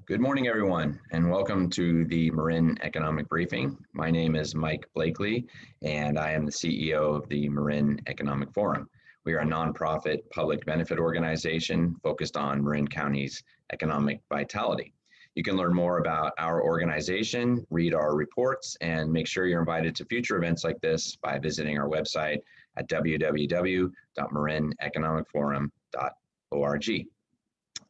Good morning, everyone, and welcome to the Marin Economic Briefing. My name is Mike Blakely, and I am the CEO of the Marin Economic Forum. We are a nonprofit public benefit organization focused on Marin County's economic vitality. You can learn more about our organization, read our reports, and make sure you're invited to future events like this by visiting our website at www.marineconomicforum.org.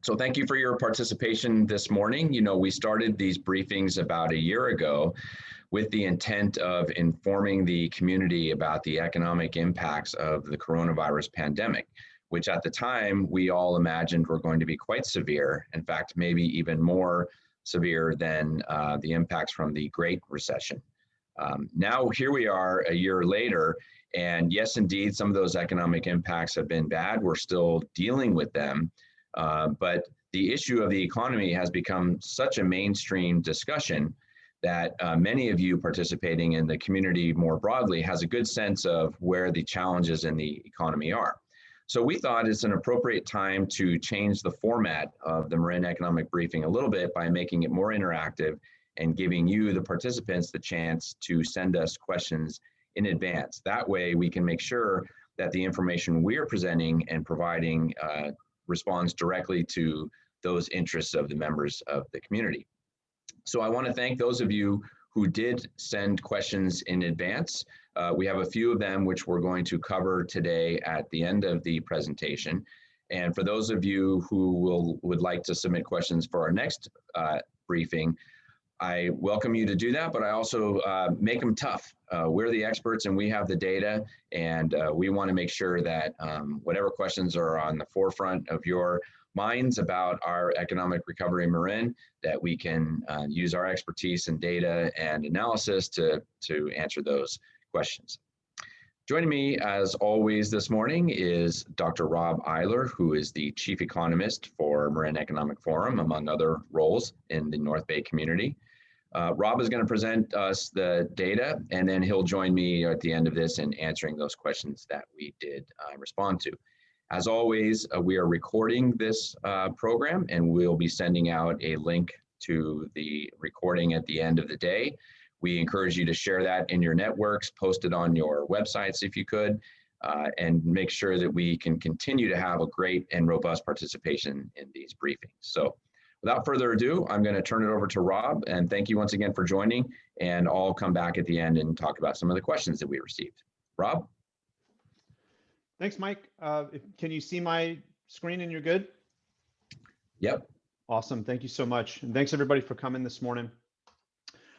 So thank you for your participation this morning. You know, we started these briefings about a year ago with the intent of informing the community about the economic impacts of the coronavirus pandemic, which at the time we all imagined were going to be quite severe. In fact, maybe even more severe than the impacts from the Great Recession. Now here we are a year later, and yes, indeed, some of those economic impacts have been bad. We're still dealing with them. But the issue of the economy has become such a mainstream discussion that many of you participating in the community more broadly has a good sense of where the challenges in the economy are. So we thought it's an appropriate time to change the format of the Marin Economic Briefing a little bit by making it more interactive and giving you, the participants, the chance to send us questions in advance. That way we can make sure that the information we are presenting and providing responds directly to those interests of the members of the community. So I want to thank those of you who did send questions in advance. We have a few of them which we're going to cover today at the end of the presentation. And for those of you who would like to submit questions for our next briefing, I welcome you to do that, but I also make them tough. We're the experts and we have the data, and we want to make sure that whatever questions are on the forefront of your minds about our economic recovery in Marin, that we can use our expertise and data and analysis to answer those questions. Joining me, as always, this morning is Dr. Rob Eiler, who is the Chief Economist for Marin Economic Forum, among other roles in the North Bay community. Rob is going to present us the data, and then he'll join me at the end of this in answering those questions that we did respond to. As always, we are recording this program, and we'll be sending out a link to the recording at the end of the day. We encourage you to share that in your networks, post it on your websites if you could, and make sure that we can continue to have a great and robust participation in these briefings. So without further ado, I'm going to turn it over to Rob, and thank you once again for joining, and I'll come back at the end and talk about some of the questions that we received. Rob? Thanks, Mike. Can you see my screen and you're good? Yep. Awesome. Thank you so much. And thanks everybody for coming this morning.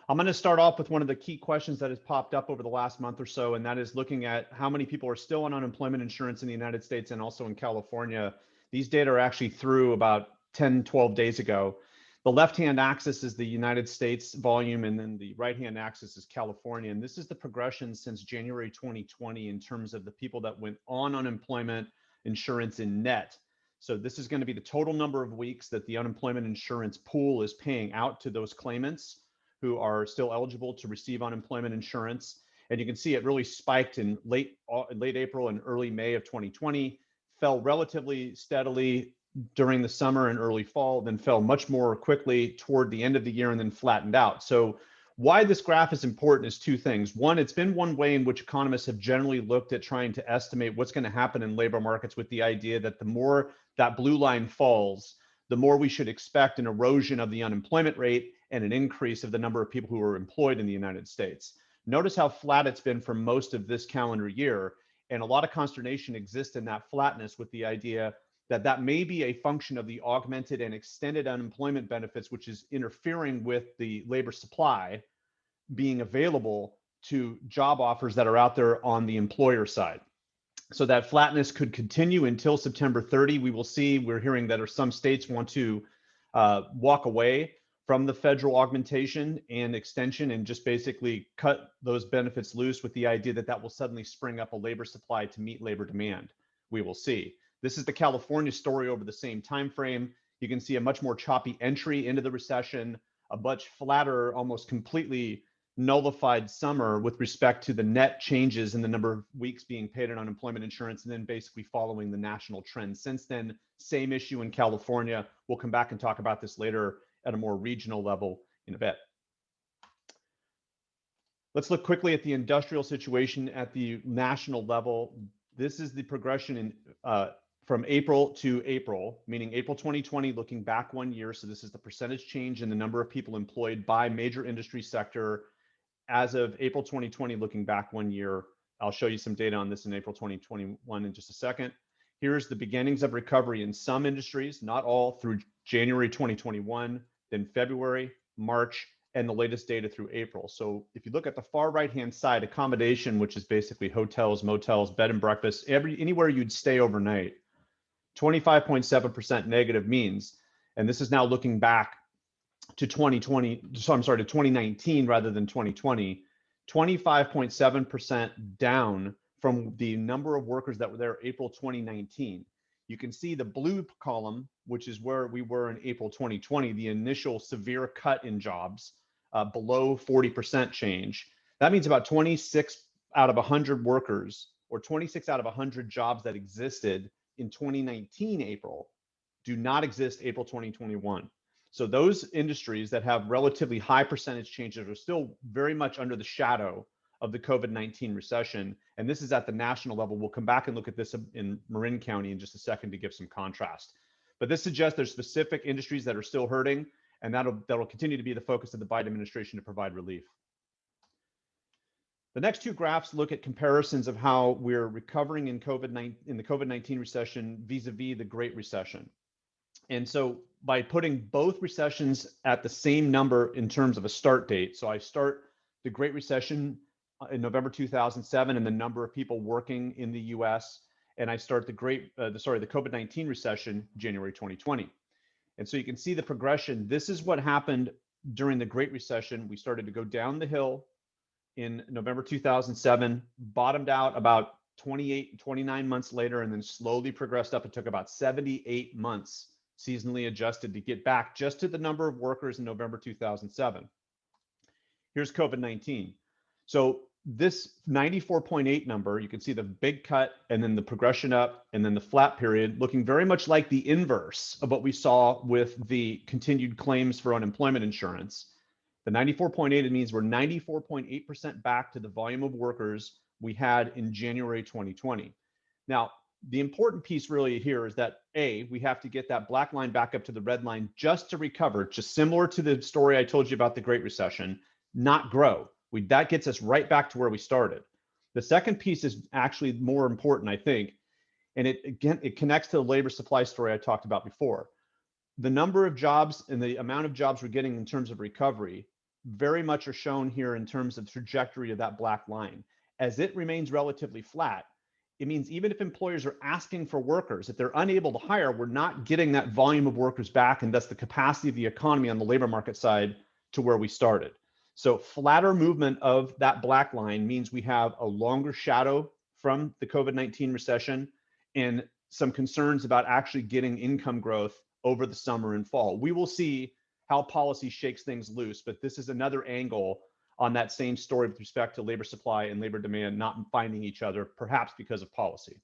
I'm going to start off with one of the key questions that has popped up over the last month or so, and that is looking at how many people are still on unemployment insurance in the United States and also in California. These data are actually through about 10, 12 days ago. The left-hand axis is the United States volume, and then the right-hand axis is California. And this is the progression since January 2020 in terms of the people that went on unemployment insurance in net. So this is going to be the total number of weeks that the unemployment insurance pool is paying out to those claimants who are still eligible to receive unemployment insurance. And you can see it really spiked in late April and early May of 2020, fell relatively steadily during the summer and early fall, then fell much more quickly toward the end of the year and then flattened out. So why this graph is important is two things. One, it's been one way in which economists have generally looked at trying to estimate what's going to happen in labor markets, with the idea that the more that blue line falls, the more we should expect an erosion of the unemployment rate and an increase of the number of people who are employed in the United States. Notice how flat it's been for most of this calendar year, and a lot of consternation exists in that flatness, with the idea that that may be a function of the augmented and extended unemployment benefits, which is interfering with the labor supply being available to job offers that are out there on the employer side. So that flatness could continue until September 30. We will see. We're hearing that some states want to walk away from the federal augmentation and extension and just basically cut those benefits loose, with the idea that that will suddenly spring up a labor supply to meet labor demand. We will see. This is the California story over the same time frame. You can see a much more choppy entry into the recession, a much flatter, almost completely nullified summer with respect to the net changes in the number of weeks being paid on unemployment insurance, and then basically following the national trend since then. Same issue in California. We'll come back and talk about this later at a more regional level in a bit. Let's look quickly at the industrial situation at the national level. This is the progression in from April to April, meaning April 2020, looking back 1 year. So this is the percentage change in the number of people employed by major industry sector as of April 2020, looking back 1 year. I'll show you some data on this in April 2021 in just a second. Here's the beginnings of recovery in some industries, not all, through January 2021, then February, March, and the latest data through April. So if you look at the far right-hand side, accommodation, which is basically hotels, motels, bed and breakfast, anywhere you'd stay overnight, 25.7% negative means, and this is now looking back to 2019 rather than 2020, 25.7% down from the number of workers that were there April 2019. You can see the blue column, which is where we were in April 2020, the initial severe cut in jobs, below 40% change. That means about 26 out of 100 workers, or 26 out of 100 jobs that existed in 2019 April do not exist April 2021. So those industries that have relatively high percentage changes are still very much under the shadow of the COVID-19 recession. And this is at the national level. We'll come back and look at this in Marin County in just a second to give some contrast. But this suggests there's specific industries that are still hurting, and that'll continue to be the focus of the Biden administration to provide relief. The next two graphs look at comparisons of how we're recovering in the COVID-19 recession vis-a-vis the Great Recession. And so by putting both recessions at the same number in terms of a start date, so I start the Great Recession in November 2007 and the number of people working in the US, and I start the COVID-19 recession January 2020. And so you can see the progression. This is what happened during the Great Recession. We started to go down the hill in November 2007, bottomed out about 29 months later, and then slowly progressed up. It took about 78 months seasonally adjusted to get back just to the number of workers in November 2007. Here's COVID-19. So this 94.8 number, you can see the big cut and then the progression up and then the flat period, looking very much like the inverse of what we saw with the continued claims for unemployment insurance. The 94.8, it means we're 94.8% back to the volume of workers we had in January 2020. Now, the important piece really here is that we have to get that black line back up to the red line just to recover, just similar to the story I told you about the Great Recession, not grow. That gets us right back to where we started. The second piece is actually more important, I think, and it connects to the labor supply story I talked about before. The number of jobs and the amount of jobs we're getting in terms of recovery very much are shown here in terms of trajectory of that black line. As it remains relatively flat, it means even if employers are asking for workers, if they're unable to hire, we're not getting that volume of workers back, and thus the capacity of the economy on the labor market side to where we started. So flatter movement of that black line means we have a longer shadow from the COVID-19 recession and some concerns about actually getting income growth over the summer and fall. We will see how policy shakes things loose, but this is another angle on that same story with respect to labor supply and labor demand not finding each other, perhaps because of policy.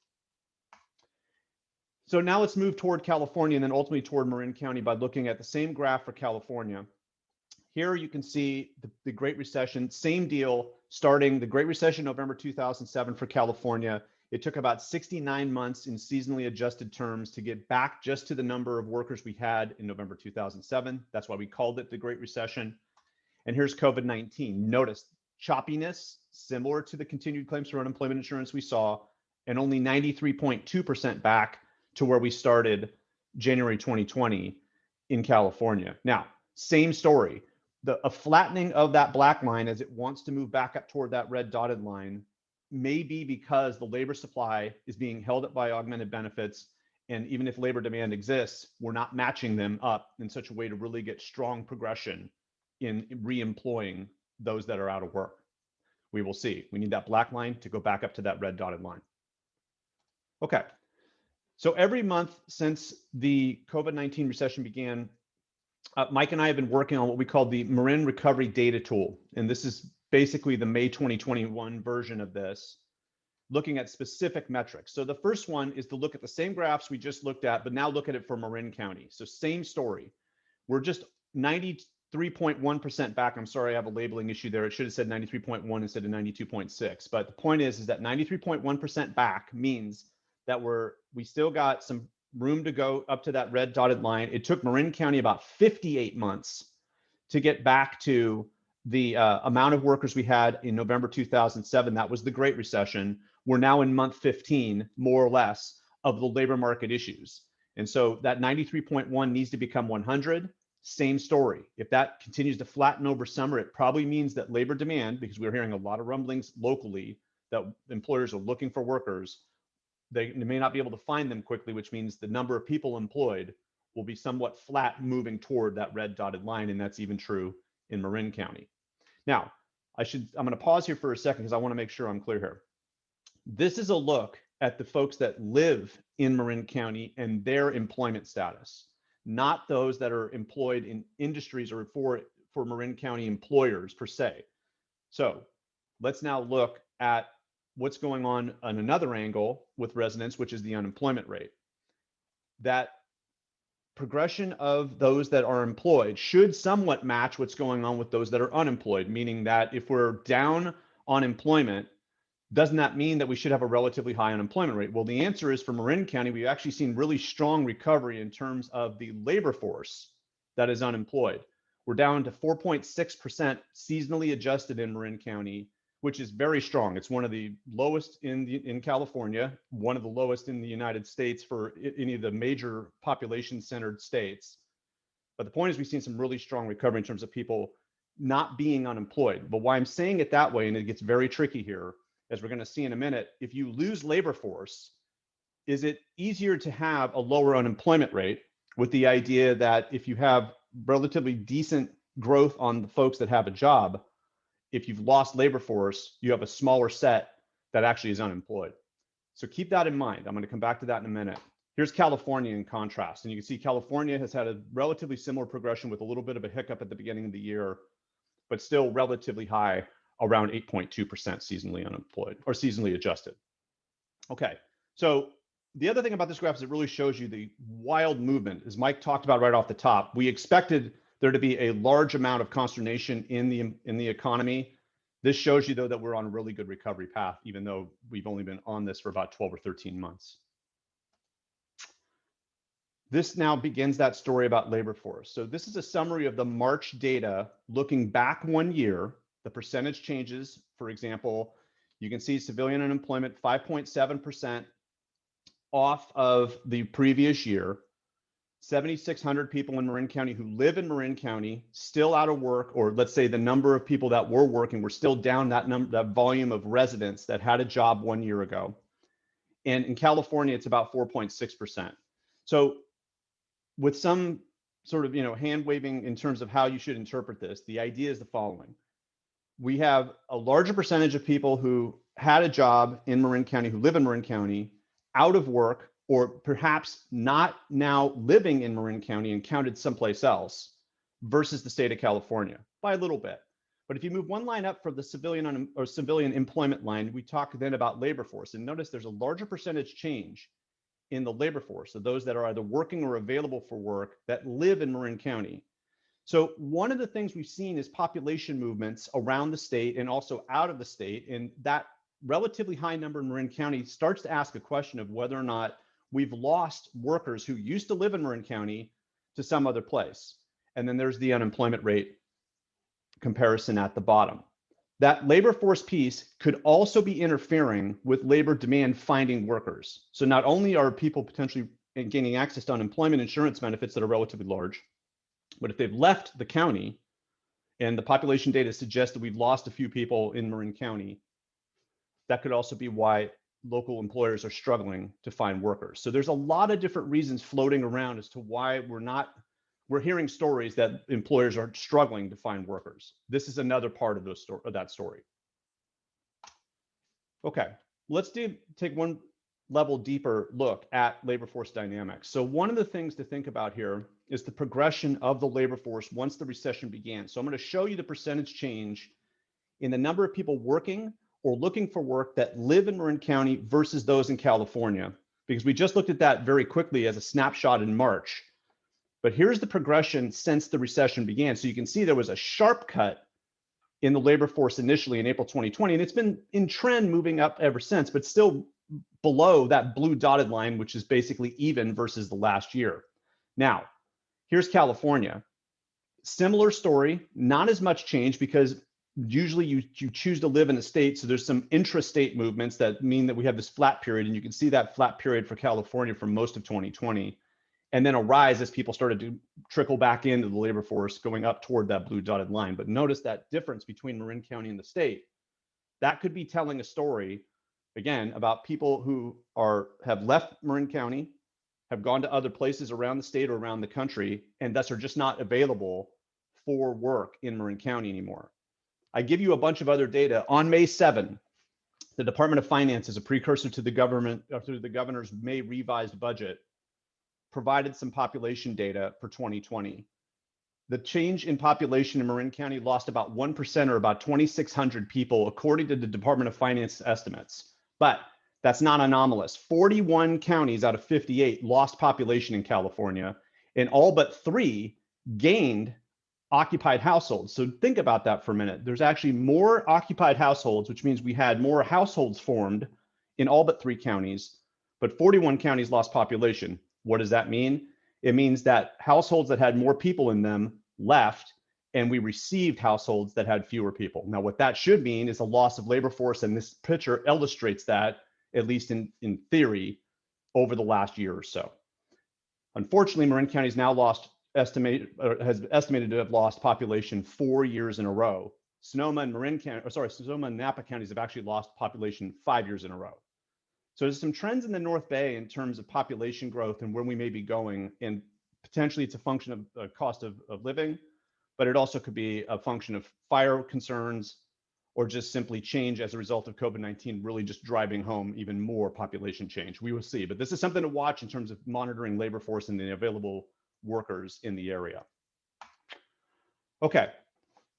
So now let's move toward California and then ultimately toward Marin County by looking at the same graph for California. Here you can see the Great Recession, same deal, starting the Great Recession, November 2007 for California. It took about 69 months in seasonally adjusted terms to get back just to the number of workers we had in November 2007. That's why we called it the Great Recession. And here's COVID-19. Notice choppiness, similar to the continued claims for unemployment insurance we saw, and only 93.2% back to where we started January 2020 in California. Now, same story. A flattening of that black line as it wants to move back up toward that red dotted line may be because the labor supply is being held up by augmented benefits. And even if labor demand exists, we're not matching them up in such a way to really get strong progression in re-employing those that are out of work. We will see. We need that black line to go back up to that red dotted line. Okay. So every month since the COVID-19 recession began, Mike and I have been working on what we call the Marin Recovery Data Tool. And this is basically the May 2021 version of this, looking at specific metrics. So the first one is to look at the same graphs we just looked at, but now look at it for Marin County. So same story. We're just 93.1% back. I'm sorry, I have a labeling issue there. It should have said 93.1 instead of 92.6. But the point is that 93.1% back means that we still got some room to go up to that red dotted line. It took Marin County about 58 months to get back to the amount of workers we had in November 2007. That was the Great Recession. We're now in month 15, more or less, of the labor market issues. And so that 93.1 needs to become 100. Same story. If that continues to flatten over summer, it probably means that labor demand, because we're hearing a lot of rumblings locally that employers are looking for workers, they may not be able to find them quickly, which means the number of people employed will be somewhat flat moving toward that red dotted line. And that's even true in Marin County. Now, I'm going to pause here for a second because I want to make sure I'm clear here. This is a look at the folks that live in Marin County and their employment status, not those that are employed in industries or for Marin County employers per se. So let's now look at what's going on another angle with residents, which is the unemployment rate. That progression of those that are employed should somewhat match what's going on with those that are unemployed, meaning that if we're down on employment, doesn't that mean that we should have a relatively high unemployment rate? Well, the answer is for Marin County, we've actually seen really strong recovery in terms of the labor force that is unemployed. We're down to 4.6% seasonally adjusted in Marin County, which is very strong. It's one of the lowest in California, one of the lowest in the United States for any of the major population-centered states. But the point is we've seen some really strong recovery in terms of people not being unemployed. But why I'm saying it that way, and it gets very tricky here, as we're going to see in a minute, if you lose labor force, is it easier to have a lower unemployment rate with the idea that if you have relatively decent growth on the folks that have a job, if you've lost labor force, you have a smaller set that actually is unemployed. So keep that in mind. I'm going to come back to that in a minute. Here's California in contrast. And you can see California has had a relatively similar progression with a little bit of a hiccup at the beginning of the year, but still relatively high, around 8.2% seasonally unemployed or seasonally adjusted. Okay, so the other thing about this graph is it really shows you the wild movement. As Mike talked about right off the top, we expected there to be a large amount of consternation in the economy. This shows you, though, that we're on a really good recovery path, even though we've only been on this for about 12 or 13 months. This now begins that story about labor force. So this is a summary of the March data looking back 1 year, the percentage changes. For example, you can see civilian unemployment 5.7% off of the previous year. 7,600 people in Marin County who live in Marin County still out of work, or let's say the number of people that were working, we're still down that volume of residents that had a job 1 year ago. And in California, it's about 4.6%. So with some sort of hand waving in terms of how you should interpret this, the idea is the following. We have a larger percentage of people who had a job in Marin County, who live in Marin County, out of work, or perhaps not now living in Marin County and counted someplace else, versus the state of California by a little bit. But if you move one line up for the civilian employment line, we talk then about labor force. And notice there's a larger percentage change in the labor force of those that are either working or available for work that live in Marin County. So one of the things we've seen is population movements around the state and also out of the state. And that relatively high number in Marin County starts to ask a question of whether or not we've lost workers who used to live in Marin County to some other place. And then there's the unemployment rate comparison at the bottom. That labor force piece could also be interfering with labor demand finding workers. So not only are people potentially gaining access to unemployment insurance benefits that are relatively large, but if they've left the county, and the population data suggests that we've lost a few people in Marin County, that could also be why local employers are struggling to find workers. So there's a lot of different reasons floating around as to why we're hearing stories that employers are struggling to find workers. This is another part of that story. Okay, let's take one level deeper look at labor force dynamics. So one of the things to think about here is the progression of the labor force once the recession began. So I'm going to show you the percentage change in the number of people working or looking for work that live in Marin County versus those in California, because we just looked at that very quickly as a snapshot in March. But here's the progression since the recession began. So you can see there was a sharp cut in the labor force initially in April 2020, and it's been in trend moving up ever since, but still below that blue dotted line, which is basically even versus the last year. Now, here's California. Similar story, not as much change because usually you choose to live in a state, so there's some intrastate movements that mean that we have this flat period, and you can see that flat period for California for most of 2020, and then a rise as people started to trickle back into the labor force going up toward that blue dotted line. But notice that difference between Marin County and the state. That could be telling a story, again, about people who have left Marin County, have gone to other places around the state or around the country, and thus are just not available for work in Marin County anymore. I give you a bunch of other data. On May 7, the Department of Finance, as a precursor to the governor's May revised budget, provided some population data for 2020. The change in population in Marin County lost about 1% or about 2,600 people, according to the Department of Finance estimates. But that's not anomalous. 41 counties out of 58 lost population in California, and all but 3 gained occupied households. So think about that for a minute. There's actually more occupied households, which means we had more households formed in all but 3 counties, but 41 counties lost population. What does that mean? It means that households that had more people in them left, and we received households that had fewer people. Now, what that should mean is a loss of labor force, and this picture illustrates that, at least in theory, over the last year or so. Unfortunately, Marin County has now has estimated to have lost population 4 years in a row. Sonoma and Napa counties have actually lost population 5 years in a row. So there's some trends in the North Bay in terms of population growth and where we may be going, and potentially it's a function of cost of living, but it also could be a function of fire concerns or just simply change as a result of COVID-19 really just driving home even more population change. We will see, but this is something to watch in terms of monitoring labor force and the available workers in the area. Okay,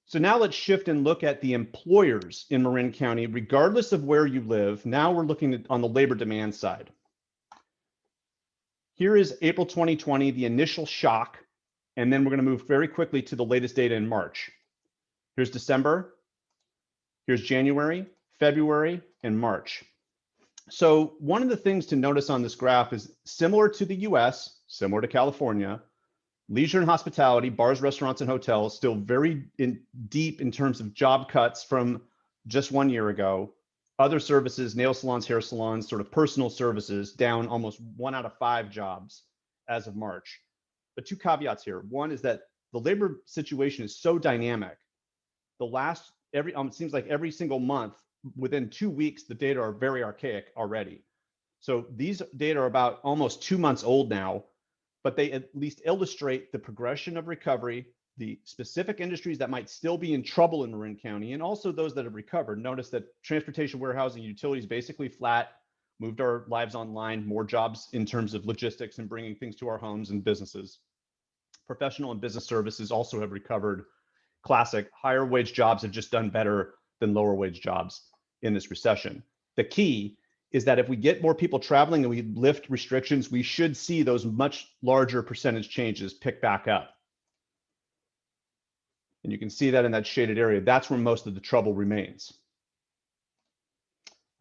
so now let's shift and look at the employers in Marin County, regardless of where you live. Now we're looking at on the labor demand side. Here is April 2020, the initial shock, and then we're going to move very quickly to the latest data in March. Here's December, here's January, February, and March. So one of the things to notice on this graph is similar to the US, similar to California, leisure and hospitality, bars, restaurants, and hotels, still very deep in terms of job cuts from just 1 year ago. Other services, nail salons, hair salons, sort of personal services, down almost 1 out of 5 jobs as of March. But 2 caveats here. One is that the labor situation is so dynamic. It seems like every single month, within 2 weeks, the data are very archaic already. So these data are about almost 2 months old now, but they at least illustrate the progression of recovery, the specific industries that might still be in trouble in Marin County, and also those that have recovered. Notice that transportation, warehousing, utilities basically flat, moved our lives online, more jobs in terms of logistics and bringing things to our homes and businesses. Professional and business services also have recovered. Classic, higher wage jobs have just done better than lower wage jobs in this recession. The key is that if we get more people traveling and we lift restrictions, we should see those much larger percentage changes pick back up. And you can see that in that shaded area. That's where most of the trouble remains.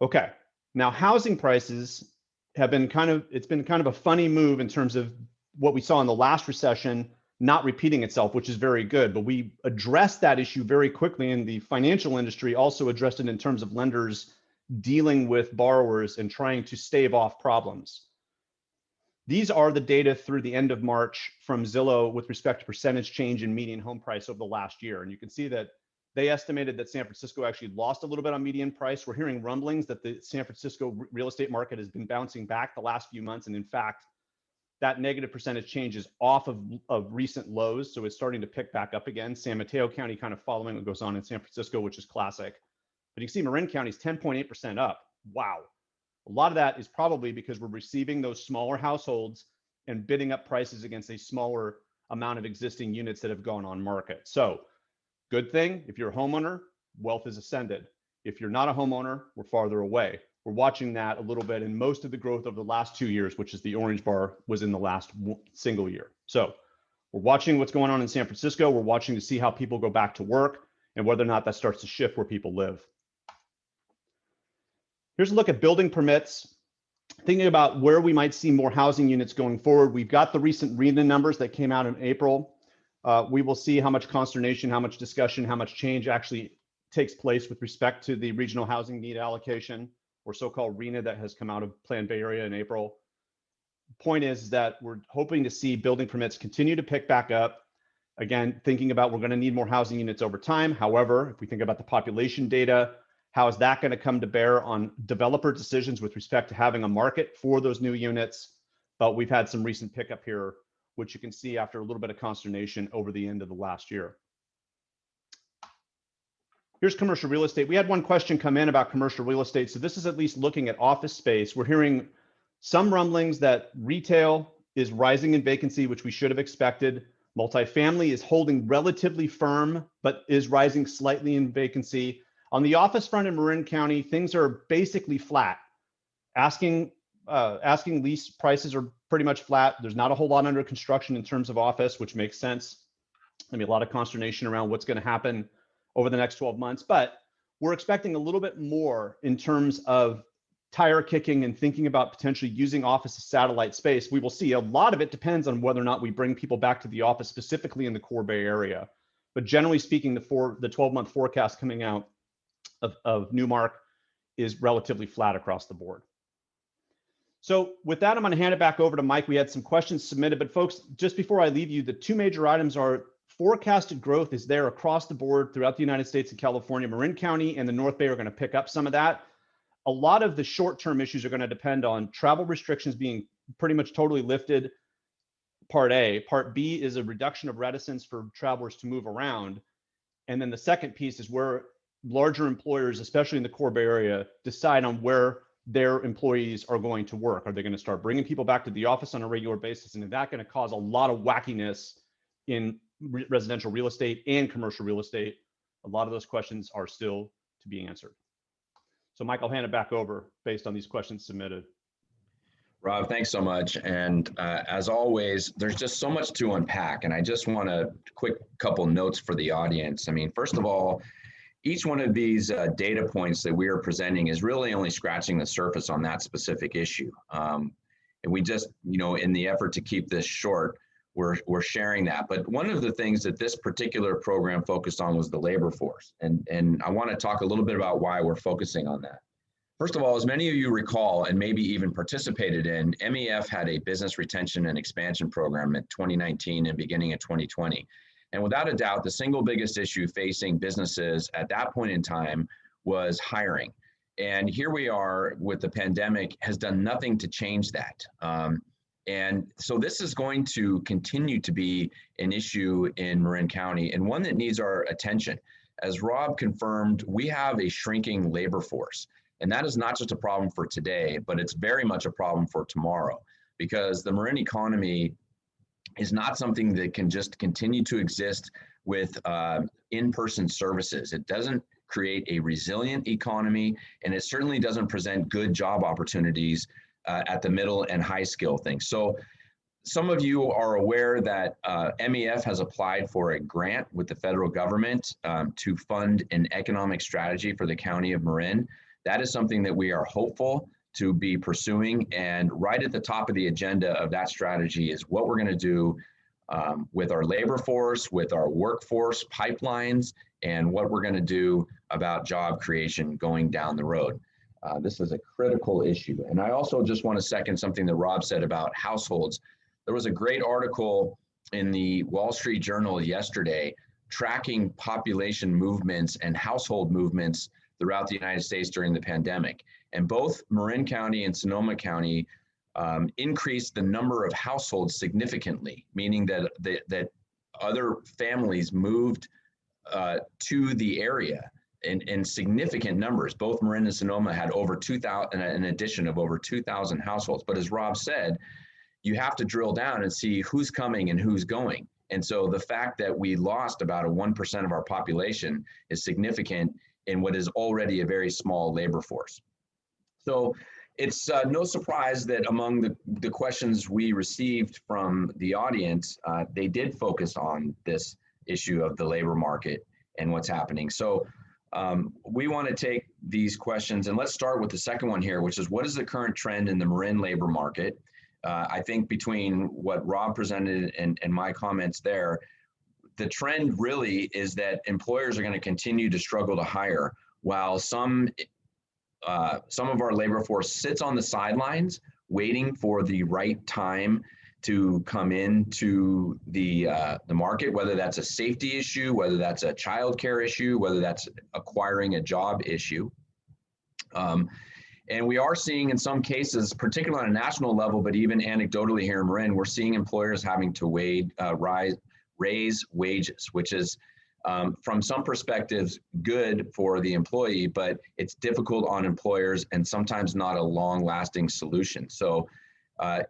Okay, now housing prices have been it's been kind of a funny move in terms of what we saw in the last recession not repeating itself, which is very good, but we addressed that issue very quickly, and the financial industry also addressed it in terms of lenders dealing with borrowers and trying to stave off problems. These are the data through the end of March from Zillow with respect to percentage change in median home price over the last year. And you can see that they estimated that San Francisco actually lost a little bit on median price. We're hearing rumblings that the San Francisco real estate market has been bouncing back the last few months. And in fact, that negative percentage change is off of recent lows. So it's starting to pick back up again. San Mateo County kind of following what goes on in San Francisco, which is classic. But you can see Marin County is 10.8% up. Wow. A lot of that is probably because we're receiving those smaller households and bidding up prices against a smaller amount of existing units that have gone on market. So good thing, if you're a homeowner, wealth has ascended. If you're not a homeowner, we're farther away. We're watching that a little bit, and most of the growth over the last 2 years, which is the orange bar, was in the last single year. So We're watching what's going on in San Francisco. We're watching to see how people go back to work and whether or not that starts to shift where people live. Here's a look at building permits. Thinking about where we might see more housing units going forward. We've got the recent RENA numbers that came out in April. We will see how much consternation, how much discussion, how much change actually takes place with respect to the regional housing need allocation, or so-called RENA, that has come out of Planned Bay Area in April. Point is that we're hoping to see building permits continue to pick back up. Again, thinking about we're going to need more housing units over time. However, if we think about the population data, how is that going to come to bear on developer decisions with respect to having a market for those new units? But we've had some recent pickup here, which you can see after a little bit of consternation over the end of the last year. Here's commercial real estate. We had one question come in about commercial real estate. So this is at least looking at office space. We're hearing some rumblings that retail is rising in vacancy, which we should have expected. Multifamily is holding relatively firm, but is rising slightly in vacancy. On the office front in Marin County, things are basically flat. Asking lease prices are pretty much flat. There's not a whole lot under construction in terms of office, which makes sense. There'll be a lot of consternation around what's going to happen over the next 12 months, but we're expecting a little bit more in terms of tire kicking and thinking about potentially using office as satellite space. We will see. A lot of it depends on whether or not we bring people back to the office, specifically in the core Bay Area. But generally speaking, the 12-month forecast coming out of Newmark is relatively flat across the board. So with that, I'm going to hand it back over to Mike. We had some questions submitted, but folks, just before I leave you, the two major items are forecasted growth is there across the board throughout the United States and California. Marin County and the North Bay are going to pick up some of that. A lot of the short-term issues are going to depend on travel restrictions being pretty much totally lifted, part A. Part B is a reduction of reticence for travelers to move around. And then the second piece is where larger employers, especially in the core Bay Area, decide on where their employees are going to work. Are they going to start bringing people back to the office on a regular basis? And is that going to cause a lot of wackiness in residential real estate and commercial real estate? A lot of those questions are still to be answered. So Mike, I'll hand it back over based on these questions submitted. Rob, thanks so much. And as always, there's just so much to unpack. And I just want a quick couple notes for the audience. I mean, first of all, each one of these data points that we are presenting is really only scratching the surface on that specific issue. And we just, in the effort to keep this short, we're sharing that. But one of the things that this particular program focused on was the labor force. And I want to talk a little bit about why we're focusing on that. First of all, as many of you recall, and maybe even participated in, MEF had a business retention and expansion program in 2019 and beginning of 2020. And without a doubt, the single biggest issue facing businesses at that point in time was hiring. And here we are with the pandemic has done nothing to change that. And so this is going to continue to be an issue in Marin County and one that needs our attention. As Rob confirmed, we have a shrinking labor force. And that is not just a problem for today, but it's very much a problem for tomorrow, because the Marin economy is not something that can just continue to exist with in-person services. It doesn't create a resilient economy, and it certainly doesn't present good job opportunities at the middle and high skill things. So some of you are aware that MEF has applied for a grant with the federal government to fund an economic strategy for the County of Marin. That is something that we are hopeful to be pursuing. And right at the top of the agenda of that strategy is what we're going to do with our labor force, with our workforce pipelines, and what we're going to do about job creation going down the road. This is a critical issue. And I also just want to second something that Rob said about households. There was a great article in the Wall Street Journal yesterday tracking population movements and household movements throughout the United States during the pandemic. And both Marin County and Sonoma County increased the number of households significantly, meaning that other families moved to the area in significant numbers. Both Marin and Sonoma had over 2,000, an addition of over 2,000 households. But as Rob said, you have to drill down and see who's coming and who's going. And so the fact that we lost about 1% of our population is significant in what is already a very small labor force. So It's no surprise that among the questions we received from the audience, they did focus on this issue of the labor market and what's happening. So we want to take these questions, and let's start with the second one here, which is what is the current trend in the Marin labor market? I think between what Rob presented and my comments there, the trend really is that employers are going to continue to struggle to hire, while some of our labor force sits on the sidelines waiting for the right time to come into the market, whether that's a safety issue, whether that's a childcare issue, whether that's acquiring a job issue. And we are seeing in some cases, particularly on a national level, but even anecdotally here in Marin, we're seeing employers having to raise wages, which is from some perspectives good for the employee, but it's difficult on employers and sometimes not a long-lasting solution. So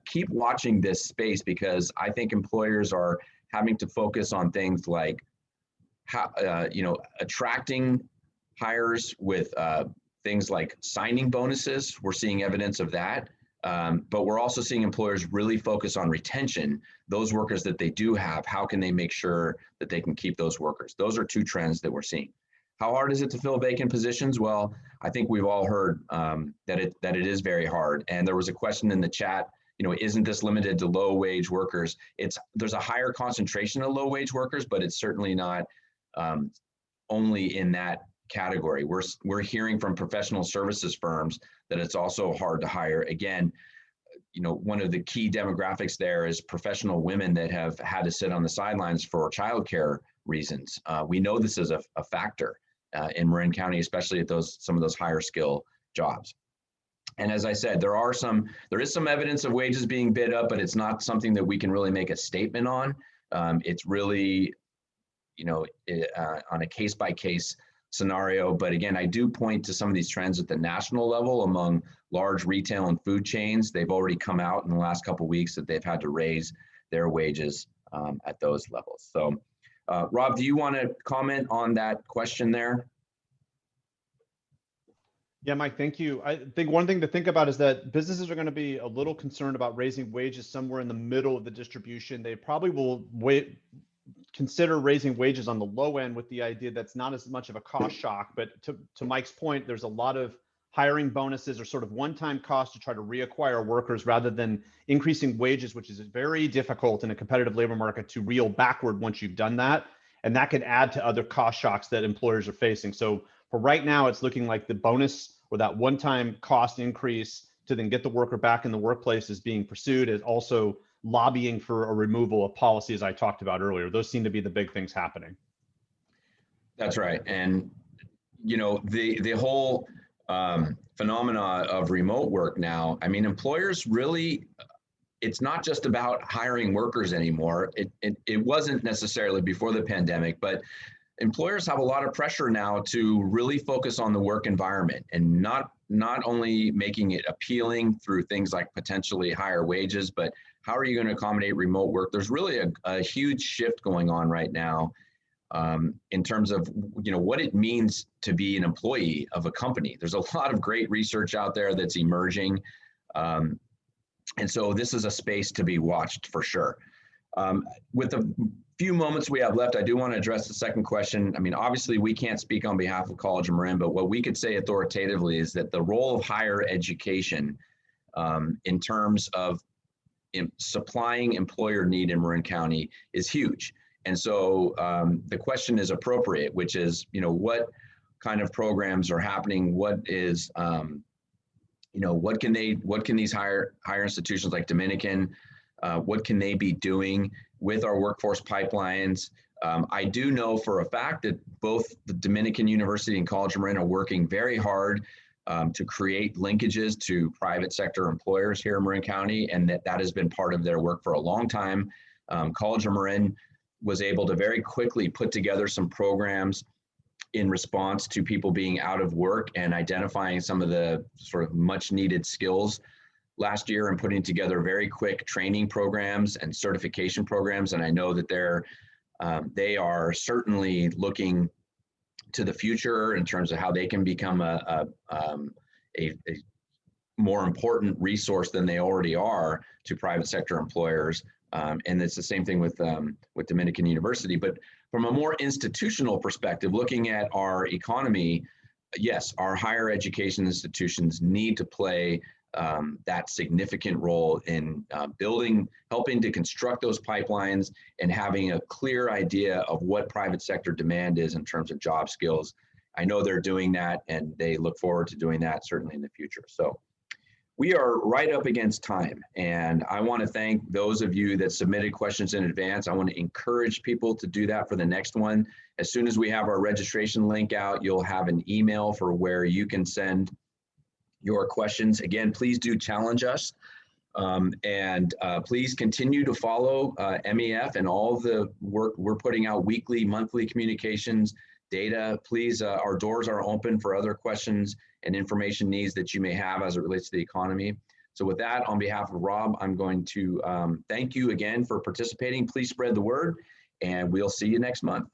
keep watching this space, because I think employers are having to focus on things like how, attracting hires with things like signing bonuses. We're seeing evidence of that. But we're also seeing employers really focus on retention, those workers that they do have. How can they make sure that they can keep those workers? Those are two trends that we're seeing. How hard is it to fill vacant positions? Well, I think we've all heard that it is very hard. And there was a question in the chat, isn't this limited to low wage workers? There's a higher concentration of low wage workers, but it's certainly not only in that category. We're hearing from professional services firms that it's also hard to hire. Again, one of the key demographics there is professional women that have had to sit on the sidelines for childcare reasons. We know this is a factor in Marin County, especially at some of those higher skill jobs. And as I said, there is some evidence of wages being bid up, but it's not something that we can really make a statement on. It's really, on a case-by-case scenario. But again, I do point to some of these trends at the national level among large retail and food chains. They've already come out in the last couple of weeks that they've had to raise their wages at those levels. So Rob, do you want to comment on that question there? Yeah, Mike, thank you. I think one thing to think about is that businesses are going to be a little concerned about raising wages somewhere in the middle of the distribution. They probably will consider raising wages on the low end with the idea that's not as much of a cost shock. But to Mike's point, there's a lot of hiring bonuses or sort of one-time costs to try to reacquire workers rather than increasing wages, which is very difficult in a competitive labor market to reel backward once you've done that. And that could add to other cost shocks that employers are facing. So for right now, it's looking like the bonus or that one-time cost increase to then get the worker back in the workplace is being pursued, as also lobbying for a removal of policy, as I talked about earlier. Those seem to be the big things happening. That's right. And, the whole phenomena of remote work now, I mean, employers really, it's not just about hiring workers anymore. It wasn't necessarily before the pandemic, but employers have a lot of pressure now to really focus on the work environment and not only making it appealing through things like potentially higher wages, but how are you going to accommodate remote work? There's really a huge shift going on right now in terms of what it means to be an employee of a company. There's a lot of great research out there that's emerging. And so this is a space to be watched for sure. With the few moments we have left, I do want to address the second question. I mean, obviously we can't speak on behalf of College of Marin, but what we could say authoritatively is that the role of higher education in terms of supplying employer need in Marin County is huge. And so the question is appropriate, which is, what kind of programs are happening? What is, what can these higher institutions like Dominican, what can they be doing with our workforce pipelines? I do know for a fact that both the Dominican University and College of Marin are working very hard to create linkages to private sector employers here in Marin County, and that has been part of their work for a long time. College of Marin was able to very quickly put together some programs in response to people being out of work and identifying some of the sort of much needed skills last year and putting together very quick training programs and certification programs. And I know that they are certainly looking to the future in terms of how they can become a more important resource than they already are to private sector employers. And it's the same thing with Dominican University. But from a more institutional perspective, looking at our economy, yes, our higher education institutions need to play that significant role in helping to construct those pipelines and having a clear idea of what private sector demand is in terms of job skills. I know they're doing that, and they look forward to doing that certainly in the future. So we are right up against time, and I want to thank those of you that submitted questions in advance. I want to encourage people to do that for the next one. As soon as we have our registration link out, you'll have an email for where you can send your questions. Again, please do challenge us, and please continue to follow MEF and all the work we're putting out, weekly, monthly communications, data. Please, our doors are open for other questions and information needs that you may have as it relates to the economy. So with that, on behalf of Rob, I'm going to thank you again for participating. Please spread the word, and we'll see you next month.